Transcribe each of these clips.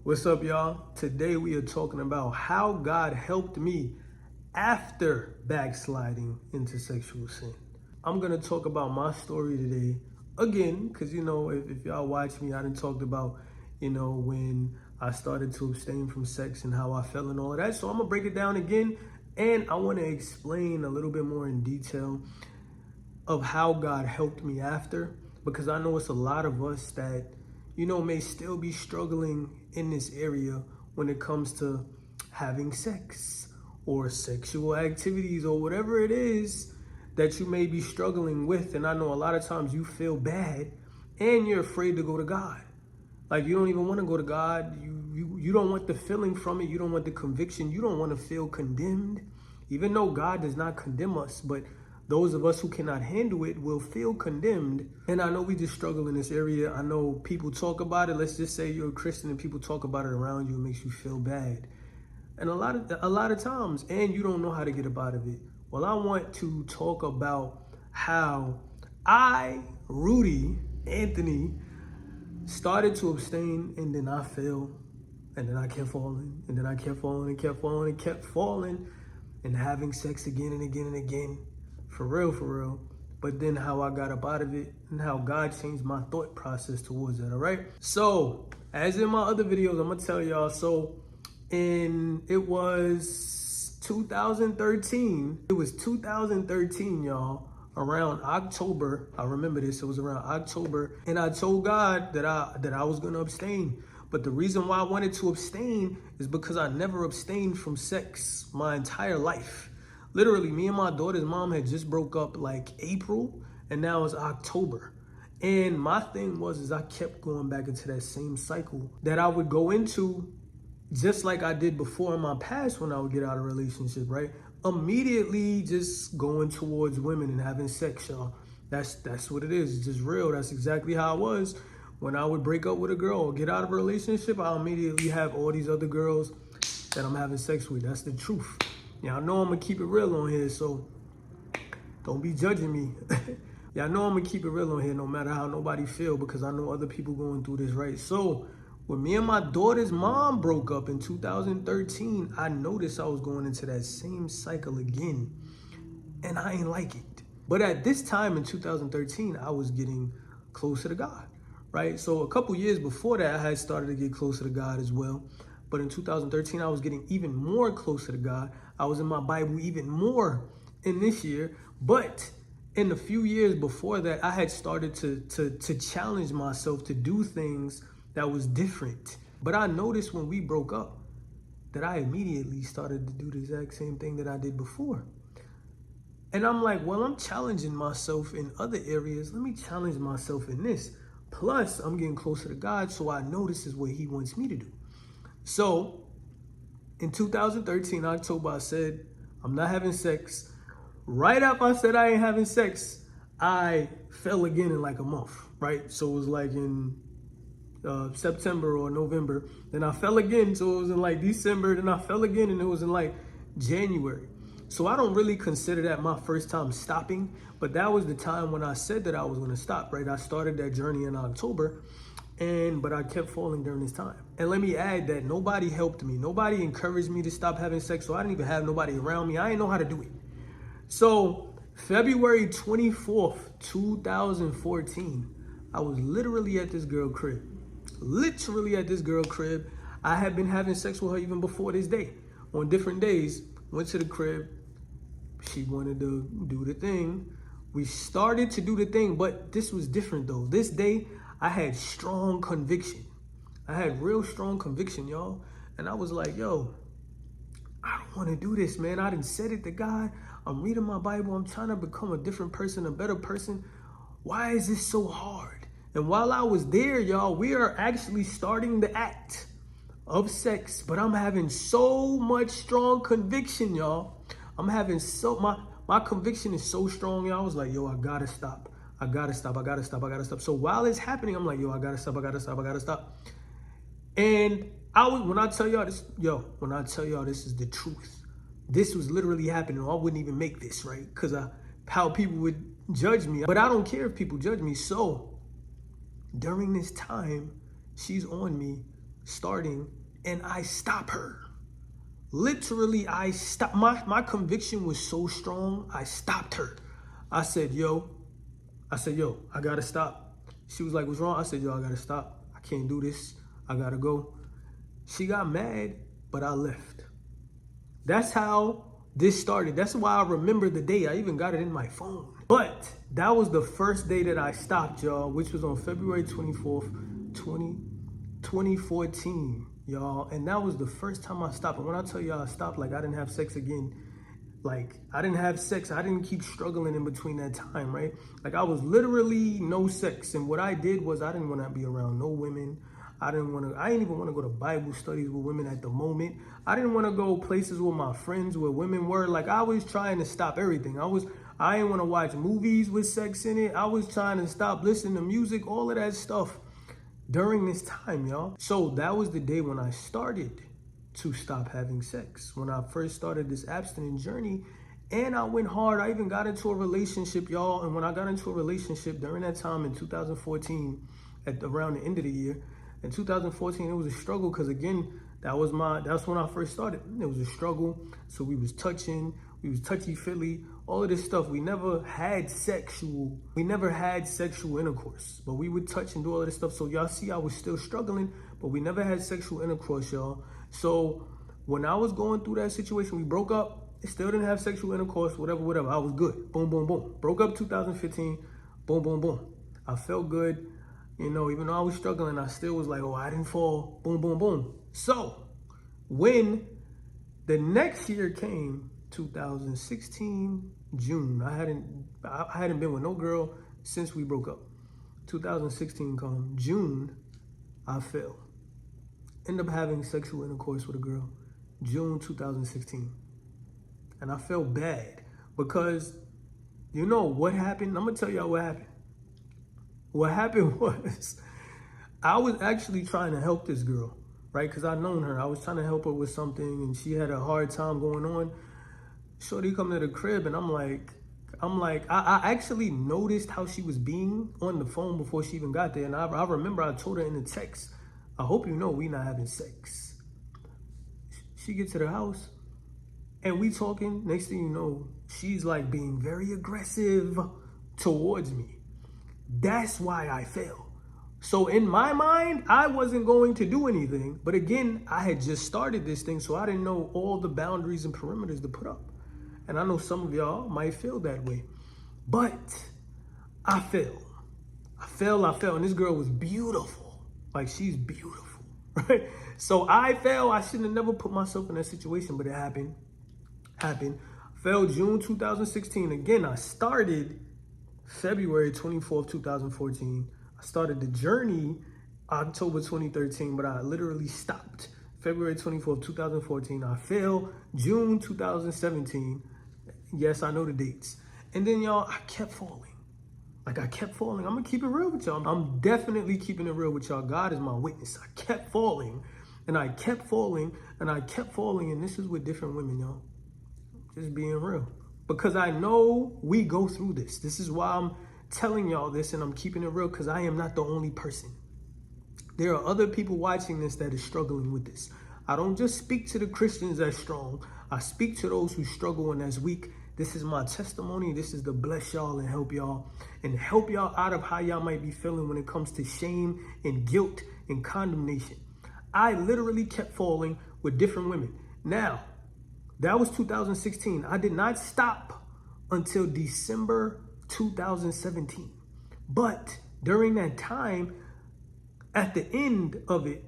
What's up, y'all? Today we are talking about how God helped me after backsliding into sexual sin. I'm going to talk about my story today again, because, if y'all watch me, I done talked about, when I started to abstain from sex and how I felt and all of that. So I'm going to break it down again, and I want to explain a little bit more in detail of how God helped me after, because I know it's a lot of us that, may still be struggling in this area when it comes to having sex or sexual activities or whatever it is that you may be struggling with. And I know a lot of times you feel bad and you're afraid to go to God. Like, you don't even want to go to God. You don't want the feeling from it. You don't want the conviction. You don't want to feel condemned, even though God does not condemn us. But those of us who cannot handle it will feel condemned. And I know we just struggle in this area. I know people talk about it. Let's just say you're a Christian and people talk about it around you. It makes you feel bad. And a lot of times, and you don't know how to get up out of it. Well, I want to talk about how Rudy Anthony, started to abstain, and then I fell, and then I kept falling, and then I kept falling and kept falling and kept falling, and having sex again and again and again, for real. But then how I got up out of it and how God changed my thought process towards that, all right? So, as in my other videos, I'm gonna tell y'all, it was 2013, y'all. Around October, I remember this, it was around October, and I told God that I was gonna abstain. But the reason why I wanted to abstain is because I never abstained from sex my entire life. Literally, me and my daughter's mom had just broke up like April, and now it's October. And my thing is I kept going back into that same cycle that I would go into just like I did before in my past when I would get out of a relationship, right? Immediately just going towards women and having sex, y'all. That's what it is. It's just real. That's exactly how I was. When I would break up with a girl or get out of a relationship, I immediately have all these other girls that I'm having sex with. That's the truth. Y'all know I'm going to keep it real on here, so don't be judging me. Y'all know I'm going to keep it real on here no matter how nobody feel, because I know other people going through this, right? So when me and my daughter's mom broke up in 2013, I noticed I was going into that same cycle again, and I ain't like it. But at this time in 2013, I was getting closer to God, right? So a couple years before that, I had started to get closer to God as well. But in 2013, I was getting even more closer to God. I was in my Bible even more in this year. But in the few years before that, I had started to challenge myself to do things that was different. But I noticed when we broke up that I immediately started to do the exact same thing that I did before. And I'm like, well, I'm challenging myself in other areas. Let me challenge myself in this. Plus, I'm getting closer to God, so I know this is what he wants me to do. So in 2013, October, I said, I'm not having sex. Right after I said I ain't having sex, I fell again in like a month, right? So it was like in September or November. Then I fell again, so it was in like December. Then I fell again, and it was in like January. So I don't really consider that my first time stopping, but that was the time when I said that I was going to stop, right? I started that journey in October, but I kept falling during this time. And let me add that nobody helped me. Nobody encouraged me to stop having sex, so I didn't even have nobody around me. I didn't know how to do it. So February 24th, 2014, I was literally at this girl crib. I had been having sex with her even before this day. On different days, went to the crib. She wanted to do the thing. We started to do the thing, but this was different though. This day, I had strong conviction. I had real strong conviction, y'all. And I was like, yo, I don't want to do this, man. I done said it to God. I'm reading my Bible. I'm trying to become a different person, a better person. Why is this so hard? And while I was there, y'all, we are actually starting the act of sex, but I'm having so much strong conviction, y'all. I'm having my conviction is so strong, y'all. I was like, yo, I gotta stop. So while it's happening, I'm like, yo, I gotta stop. And when I tell y'all this is the truth. This was literally happening. I wouldn't even make this, right? Because how people would judge me. But I don't care if people judge me. So during this time, she's on me starting, and I stop her. Literally, I stopped. My conviction was so strong, I stopped her. I said, yo, I gotta stop. She was like, what's wrong? I said, yo, I gotta stop. I can't do this. I gotta go. She got mad, but I left. That's how this started. That's why I remember the day. I even got it in my phone. But that was the first day that I stopped, y'all, which was on February 24th, 2014, y'all. And that was the first time I stopped. And when I tell y'all I stopped, like I didn't have sex again. Like I didn't have sex. I didn't keep struggling in between that time, right? Like I was literally no sex. And what I did was I didn't want to be around no women. I didn't even want to go to Bible studies with women at the moment. I didn't want to go places with my friends where women were. Like I was trying to stop everything. I didn't want to watch movies with sex in it. I was trying to stop listening to music, all of that stuff during this time, y'all. So that was the day when I started to stop having sex. When I first started this abstinence journey, and I went hard. I even got into a relationship, y'all. And when I got into a relationship during that time in 2014, around the end of the year, in 2014, it was a struggle because again, that's when I first started. It was a struggle. So we was touchy-feely, all of this stuff. We never had sexual intercourse, but we would touch and do all of this stuff. So y'all see, I was still struggling, but we never had sexual intercourse, y'all. So when I was going through that situation, we broke up. Still didn't have sexual intercourse, whatever. I was good. Boom, boom, boom. Broke up 2015. Boom, boom, boom. I felt good. You know, even though I was struggling, I still was like, oh, I didn't fall. Boom, boom, boom. So when the next year came, 2016, June, I hadn't been with no girl since we broke up. 2016 come, June, I fell. End up having sexual intercourse with a girl, June 2016. And I felt bad because you know what happened? I'm gonna tell y'all what happened. What happened was I was actually trying to help this girl, right? Because I known her. I was trying to help her with something and she had a hard time going on. Shorty come to the crib and I'm like, I actually noticed how she was being on the phone before she even got there. And I remember I told her in the text, I hope you know we not having sex. She gets to the house and we talking. Next thing you know, she's like being very aggressive towards me. That's why I fell. So in my mind, I wasn't going to do anything. But again, I had just started this thing, so I didn't know all the boundaries and perimeters to put up. And I know some of y'all might feel that way. But I fell. And this girl was beautiful. Like, she's beautiful, right? So I fell. I shouldn't have never put myself in that situation, but it happened. Fell June 2016. Again, I started February 24th, 2014. I started the journey October 2013, but I literally stopped February 24th, 2014. I fell June 2017. Yes, I know the dates. And then, y'all, I kept falling. I'm going to keep it real with y'all. I'm definitely keeping it real with y'all. God is my witness. I kept falling, and I kept falling, and I kept falling. And this is with different women, y'all. Just being real. Because I know we go through this. This is why I'm telling y'all this and I'm keeping it real, because I am not the only person. There are other people watching this that is struggling with this. I don't just speak to the Christians that's strong. I speak to those who struggle and that's weak. This is my testimony. This is to bless y'all and help y'all out of how y'all might be feeling when it comes to shame and guilt and condemnation. I literally kept falling with different women. Now, that was 2016. I did not stop until December 2017. But during that time, at the end of it,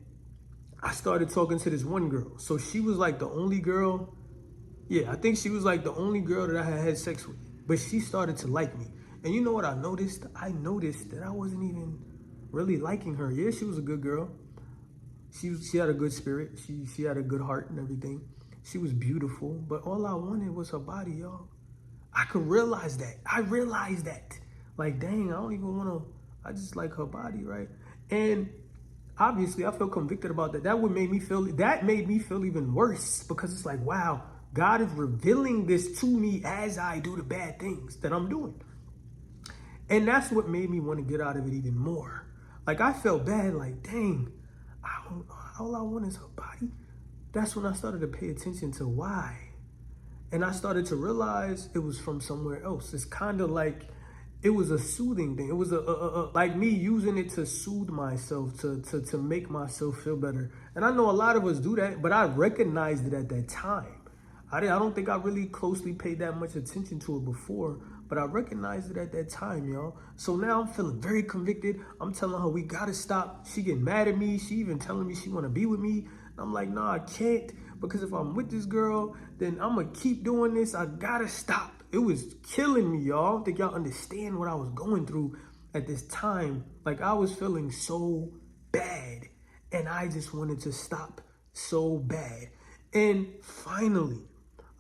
I started talking to this one girl. So she was like the only girl. Yeah, I think she was like the only girl that I had sex with. But she started to like me. And you know what I noticed? I noticed that I wasn't even really liking her. Yeah, she was a good girl. She had a good spirit. She had a good heart and everything. She was beautiful. But all I wanted was her body, y'all. I could realize that. I realized that. Like, dang, I don't even want to. I just like her body, right? And obviously, I felt convicted about that. That made me feel even worse, because it's like, wow, God is revealing this to me as I do the bad things that I'm doing. And that's what made me want to get out of it even more. Like, I felt bad, like, dang, all I want is her body. That's when I started to pay attention to why. And I started to realize it was from somewhere else. It's kind of like it was a soothing thing. It was like me using it to soothe myself, to make myself feel better. And I know a lot of us do that, but I recognized it at that time. I don't think I really closely paid that much attention to it before, but I recognized it at that time, y'all. So now I'm feeling very convicted. I'm telling her we gotta stop. She getting mad at me. She even telling me she wanna be with me. I'm like, no, I can't, because if I'm with this girl, then I'm gonna keep doing this. I gotta stop. It was killing me, y'all. I don't think y'all understand what I was going through at this time. Like, I was feeling so bad, and I just wanted to stop so bad. And finally,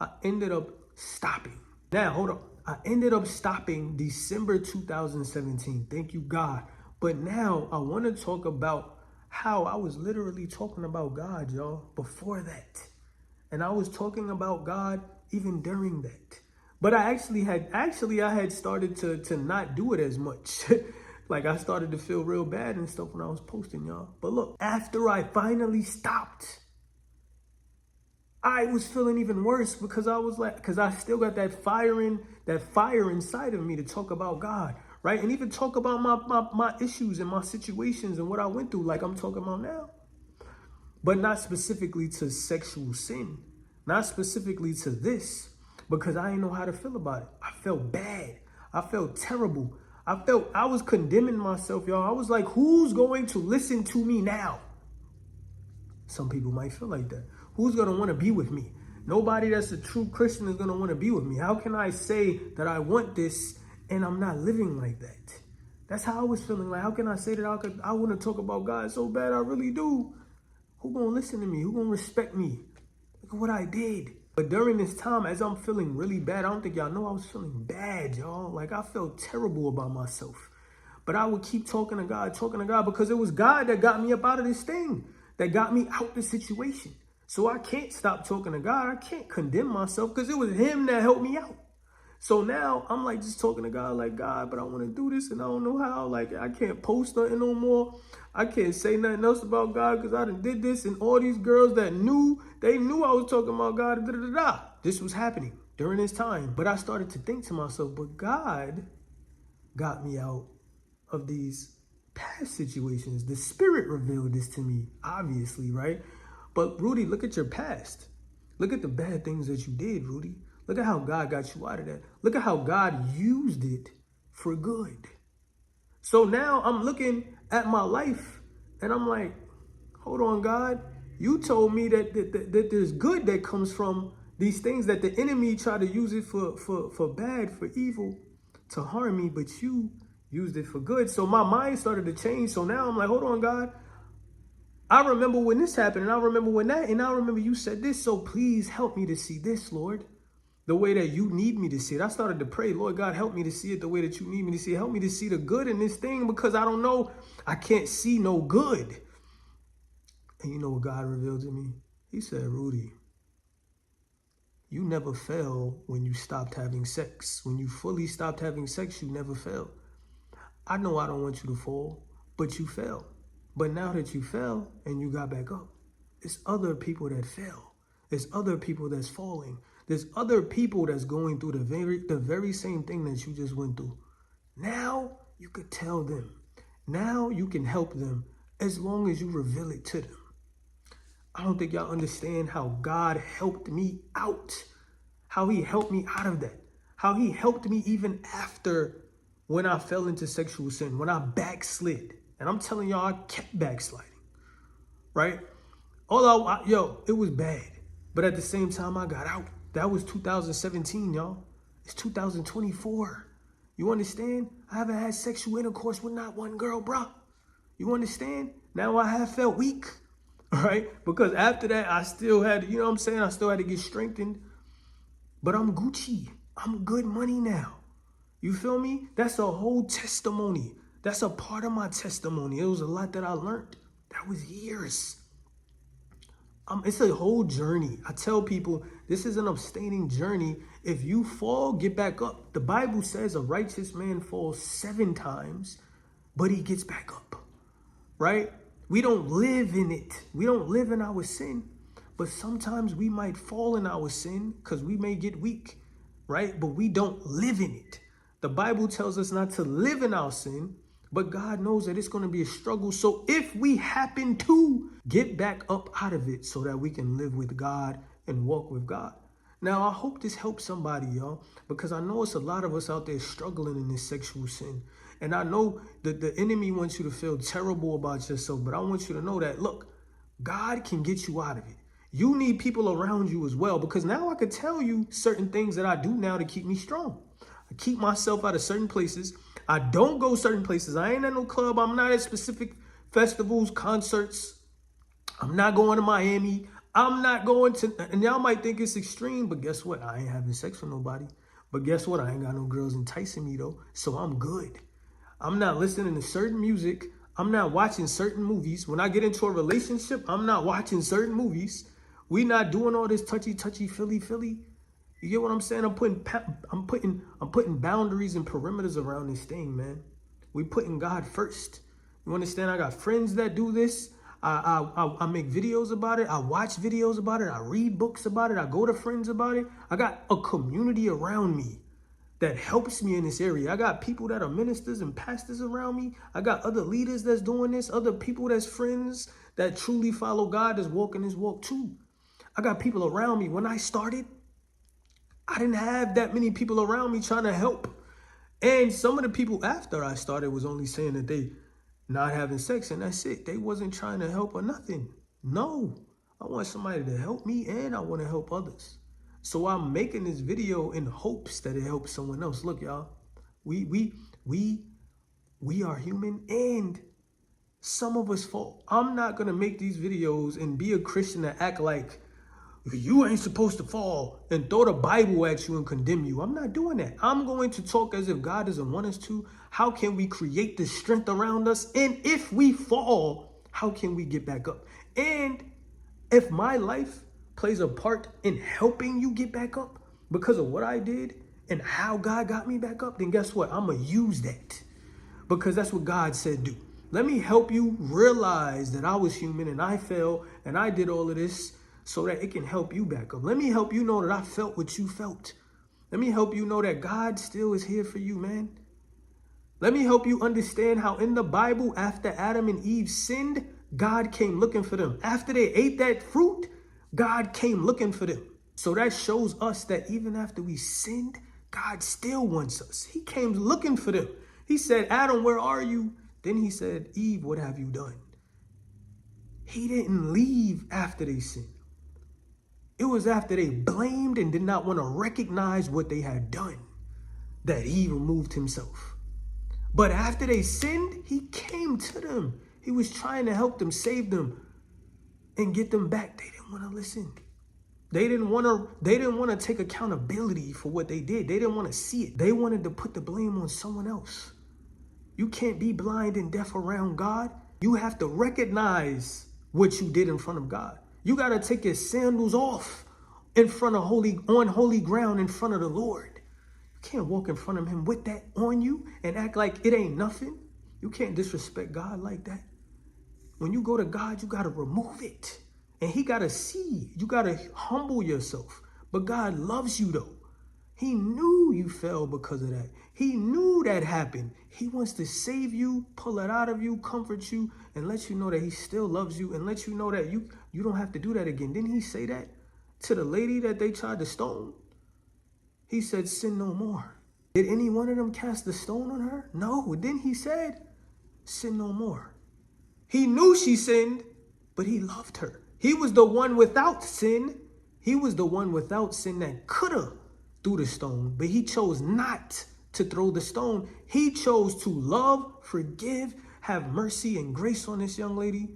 I ended up stopping. Now, hold on. I ended up stopping December 2017. Thank you, God. But now I want to talk about how I was literally talking about God, y'all, before that. And I was talking about God even during that. But I had started to not do it as much. Like, I started to feel real bad and stuff when I was posting, y'all. But look, after I finally stopped, I was feeling even worse, because I still got that fire inside of me to talk about God, right? And even talk about my issues and my situations and what I went through, like I'm talking about now. But not specifically to sexual sin, not specifically to this, because I didn't know how to feel about it. I felt bad. I felt terrible. I was condemning myself, y'all. I was like, who's going to listen to me now? Some people might feel like that. Who's going to want to be with me? Nobody that's a true Christian is going to want to be with me. How can I say that I want this and I'm not living like that? That's how I was feeling. Like, how can I say that I want to talk about God so bad? I really do. Who going to listen to me? Who going to respect me? Look at what I did. But during this time, as I'm feeling really bad, I don't think y'all know I was feeling bad, y'all. Like, I felt terrible about myself. But I would keep talking to God, because it was God that got me up out of this thing, that got me out the situation. So I can't stop talking to God. I can't condemn myself, because it was him that helped me out. So now I'm like just talking to God, like, God, but I want to do this and I don't know how. Like, I can't post nothing no more. I can't say nothing else about God because I done did this. And all these girls that knew I was talking about God. This was happening during this time. But I started to think to myself, but God got me out of these past situations. The Spirit revealed this to me, obviously, right? But Rudy, look at your past. Look at the bad things that you did, Rudy. Look at how God got you out of that. Look at how God used it for good. So now I'm looking at my life and I'm like, hold on, God. You told me that there's good that comes from these things, that the enemy tried to use it for bad, for evil, to harm me, but you used it for good. So my mind started to change. So now I'm like, hold on, God. I remember when this happened, and I remember when that, and I remember you said this. So please help me to see this, Lord, the way that you need me to see it. I started to pray, Lord God, help me to see it the way that you need me to see it. Help me to see the good in this thing, because I don't know. I can't see no good. And you know what God revealed to me? He said, Rudy, you never fell when you stopped having sex. When you fully stopped having sex, you never fell. I know I don't want you to fall, but you fell. But now that you fell and you got back up, it's other people that fell. There's other people that's falling. There's other people that's going through the very same thing that you just went through. Now you could tell them. Now you can help them, as long as you reveal it to them. I don't think y'all understand how God helped me out. How he helped me out of that. How he helped me even after when I fell into sexual sin, when I backslid. And I'm telling y'all, I kept backsliding, right? It was bad. But at the same time, I got out. That was 2017, y'all. It's 2024. You understand? I haven't had sexual intercourse with not one girl, bro. You understand? Now I have felt weak, right? Because after that, I still had, you know what I'm saying? I still had to get strengthened. But I'm Gucci. I'm good money now. You feel me? That's a whole testimony. That's a part of my testimony. It was a lot that I learned. That was years. It's a whole journey. I tell people, this is an abstaining journey. If you fall, get back up. The Bible says a righteous man falls 7 times, but he gets back up, right? We don't live in it. We don't live in our sin. But sometimes we might fall in our sin because we may get weak, right? But we don't live in it. The Bible tells us not to live in our sin, but God knows that it's going to be a struggle. So if we happen to get back up out of it so that we can live with God and walk with God. Now, I hope this helps somebody, y'all, because I know it's a lot of us out there struggling in this sexual sin. And I know that the enemy wants you to feel terrible about yourself, but I want you to know that, look, God can get you out of it. You need people around you as well, because now I can tell you certain things that I do now to keep me strong. I keep myself out of certain places. I don't go certain places. I ain't at no club. I'm not at specific festivals, concerts. I'm not going to Miami. I'm not going to, and y'all might think it's extreme, but guess what? I ain't having sex with nobody. But guess what? I ain't got no girls enticing me though. So I'm good. I'm not listening to certain music. I'm not watching certain movies. When I get into a relationship, I'm not watching certain movies. We not doing all this touchy, feely. You get what I'm saying? I'm putting boundaries and perimeters around this thing, man. We putting God first. You understand? I got friends that do this. I make videos about it. I watch videos about it. I read books about it. I go to friends about it. I got a community around me that helps me in this area. I got people that are ministers and pastors around me. I got other leaders that's doing this, other people that's friends that truly follow God, that's walking his walk too. I got people around me. When I started, I didn't have that many people around me trying to help. And some of the people after I started was only saying that they not having sex and that's it. They wasn't trying to help or nothing. No, I want somebody to help me and I want to help others. So I'm making this video in hopes that it helps someone else. Look, y'all, we are human and some of us fall. I'm not going to make these videos and be a Christian and act like you ain't supposed to fall and throw the Bible at you and condemn you. I'm not doing that. I'm going to talk as if God doesn't want us to. How can we create the strength around us? And if we fall, how can we get back up? And if my life plays a part in helping you get back up because of what I did and how God got me back up, then guess what? I'm going to use that because that's what God said do. Let me help you realize that I was human and I fell and I did all of this so that it can help you back up. Let me help you know that I felt what you felt. Let me help you know that God still is here for you, man. Let me help you understand how in the Bible, after Adam and Eve sinned, God came looking for them. After they ate that fruit, God came looking for them. So that shows us that even after we sinned, God still wants us. He came looking for them. He said, Adam, where are you? Then he said, Eve, what have you done? He didn't leave after they sinned. It was after they blamed and did not want to recognize what they had done that he removed himself. But after they sinned, he came to them. He was trying to help them, save them, and get them back. They didn't want to listen. They didn't want to take accountability for what they did. They didn't want to see it. They wanted to put the blame on someone else. You can't be blind and deaf around God. You have to recognize what you did in front of God. You got to take your sandals off in front of on holy ground in front of the Lord. You can't walk in front of him with that on you and act like it ain't nothing. You can't disrespect God like that. When you go to God, you got to remove it. And he got to see. You got to humble yourself. But God loves you though. He knew you fell because of that. He knew that happened. He wants to save you, pull it out of you, comfort you, and let you know that he still loves you and let you know that you don't have to do that again. Didn't he say that to the lady that they tried to stone? He said, sin no more. Did any one of them cast a stone on her? No. Then he said, sin no more. He knew she sinned, but he loved her. He was the one without sin. He was the one without sin that could have threw the stone, but he chose not to throw the stone. He chose to love, forgive, have mercy and grace on this young lady.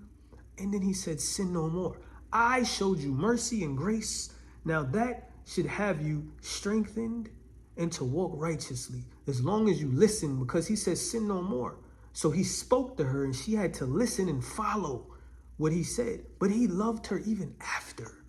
And then he said, sin no more. I showed you mercy and grace. Now that should have you strengthened and to walk righteously as long as you listen, because he says sin no more. So he spoke to her and she had to listen and follow what he said. But he loved her even after.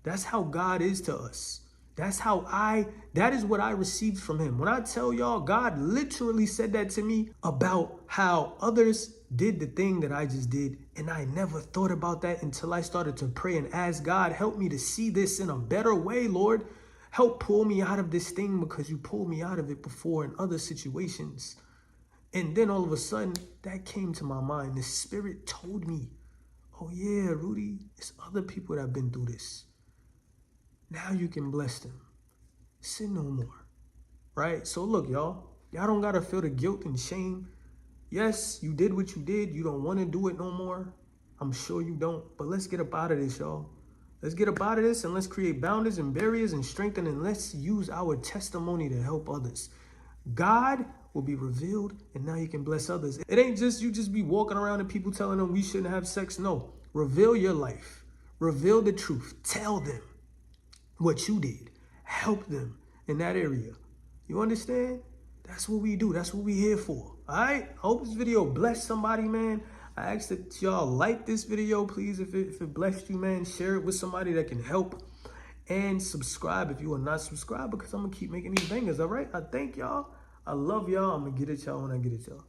That's how God is to us. That is what I received from him. When I tell y'all, God literally said that to me about how others did the thing that I just did. And I never thought about that until I started to pray and ask God, help me to see this in a better way, Lord. Help pull me out of this thing because you pulled me out of it before in other situations. And then all of a sudden, that came to my mind. The Spirit told me, oh yeah, Rudy, it's other people that have been through this. Now you can bless them. Sin no more, right? So look, y'all don't got to feel the guilt and shame. Yes, you did what you did. You don't want to do it no more. I'm sure you don't, but let's get up out of this, y'all. Let's get up out of this and let's create boundaries and barriers and strengthen, and let's use our testimony to help others. God will be revealed and now you can bless others. It ain't just you just be walking around and people telling them we shouldn't have sex. No, reveal your life. Reveal the truth. Tell them what you did. Help them in that area. You understand? That's what we do. That's what we here for. All right? I hope this video blessed somebody, man. I ask that y'all like this video, please. If it blessed you, man, share it with somebody that can help. And subscribe if you are not subscribed, because I'm going to keep making these bangers, all right? I thank y'all. I love y'all. I'm going to get at y'all when I get at y'all.